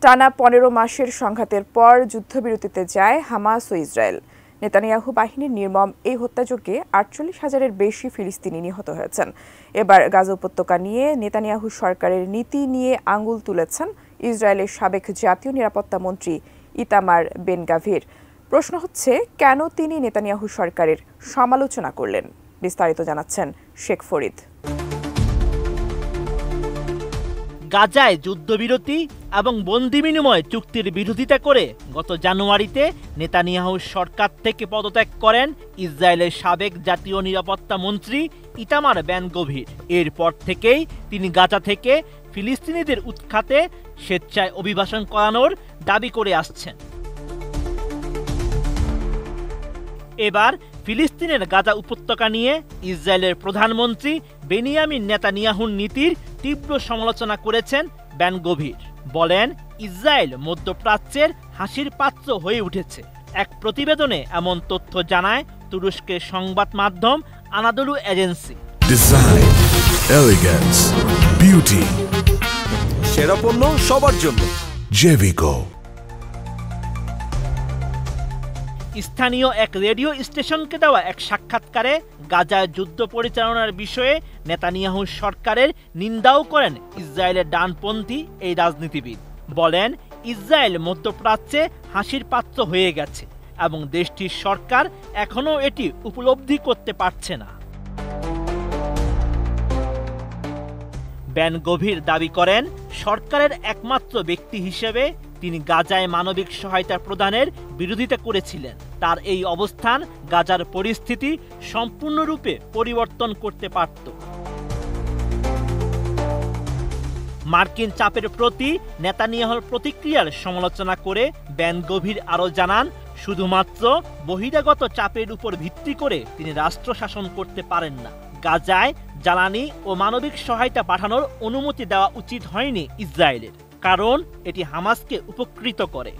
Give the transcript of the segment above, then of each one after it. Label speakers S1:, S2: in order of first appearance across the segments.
S1: টানা ১৫ মাসের সংঘাতের পর যুদ্ধবিরতিতে যায় হামাস ও ইসরায়েল। নেতানিয়াহু বাহিনীর নির্মম এই হত্যাযজ্ঞে ৪৮,০০০-এর বেশি ফিলিস্তিনি নিহত হয়েছেন। এবার গাজা উপত্যকা নিয়ে নেতানিয়াহু সরকারের নীতি নিয়ে আঙুল তুলেছেন ইসরায়েলের সাবেক জাতীয় নিরাপত্তা মন্ত্রী ইতামার বেন গাভির। প্রশ্ন হচ্ছে, কেন তিনি নেতানিয়াহু সরকারের সমালোচনা করলেন? বিস্তারিত জানাচ্ছেন শেখ ফরিদ।
S2: গাজায় যুদ্ধবিরতি এবং বন্দি বিনিময় চুক্তির বিরোধিতা করে গত জানুয়ারিতে নেতানিয়াহু সরকার থেকে পদত্যাগ করেন ইসরায়েলের সাবেক জাতীয় নিরাপত্তা মন্ত্রী ইতামার বেন গাভির। এরপর থেকেই তিনি গাজা থেকে ফিলিস্তিনিদের উৎখাতে স্বেচ্ছায় অভিবাসন করানোর দাবি করে আসছেন। এবার ফিলিস্তিনের গাজা উপত্যকা নিয়ে ইসরায়েলের প্রধানমন্ত্রী বেনিয়ামিন নেতানিয়াহুর নীতির তীব্র সমালোচনা করেছেন বেন গাভির। বলেন, ইসরায়েল মধ্যপ্রাচ্যের হাসির পাত্র হয়ে উঠেছে। এক প্রতিবেদনে এমন তথ্য জানায় তুরস্কের সংবাদ মাধ্যম Anadolu agency.
S3: Design, elegance, beauty,
S4: সেরা পণ্য সবার জন্য
S3: জেভিকো।
S2: স্থানীয় এক রেডিও স্টেশনকে দেওয়া এক সাক্ষাৎকারে গাজায় যুদ্ধ পরিচালনার বিষয়ে নেতানিয়াহু সরকারের নিন্দাও করেন ইসরায়েলের ডানপন্থী এই রাজনীতিবিদ। বলেন, ইসরায়েল মধ্যপ্রাচ্যে হাসির পাত্র হয়ে গেছে এবং দেশটির সরকার এখনও এটি উপলব্ধি করতে পারছে না। বেন গাভির দাবি করেন, সরকারের একমাত্র ব্যক্তি হিসেবে তিনি গাজায় মানবিক সহায়তা প্রদানের বিরোধিতা করেছিলেন। তার এই অবস্থান গাজার পরিস্থিতি সম্পূর্ণরূপে পরিবর্তন করতে পারত। মার্কিন চাপের প্রতি নেতানিয়াহুর প্রতিক্রিয়ার সমালোচনা করে বেন গাভির আরও জানান, শুধুমাত্র বহিরাগত চাপের উপর ভিত্তি করে তিনি রাষ্ট্র শাসন করতে পারেন না। গাজায় জ্বালানি ও মানবিক সহায়তা পাঠানোর অনুমতি দেওয়া উচিত হয়নি ইসরায়েলের, কারণ এটি হামাসকে উপকৃত করে।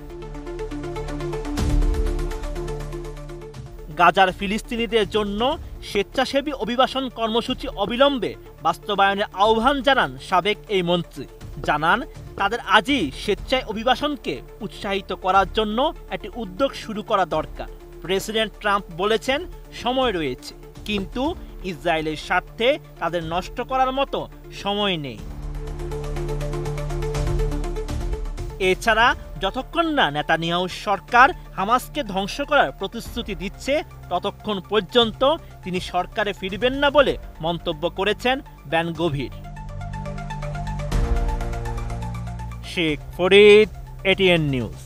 S2: গাজার ফিলিস্তিনিদের জন্য স্বেচ্ছাসেবী অভিবাসন কর্মসূচি অবিলম্বে বাস্তবায়নের আহ্বান জানান সাবেক এই মন্ত্রী। জানান, তাদের আজই স্বেচ্ছায় অভিবাসনকে উৎসাহিত করার জন্য একটি উদ্যোগ শুরু করা দরকার। প্রেসিডেন্ট ট্রাম্প বলেছেন, সময় রয়েছে, কিন্তু ইসরায়েলের স্বার্থে তাদের নষ্ট করার মতো সময় নেই। এছাড়া যতক্ষণ না নেতানিয়াহু সরকার হামাসকে ধ্বংস করার প্রতিশ্রুতি দিচ্ছে, ততক্ষণ পর্যন্ত তিনি সরকারে ফিরবেন না বলে মন্তব্য করেছেন Ben Gvir. Sheikh Farid, ATN news.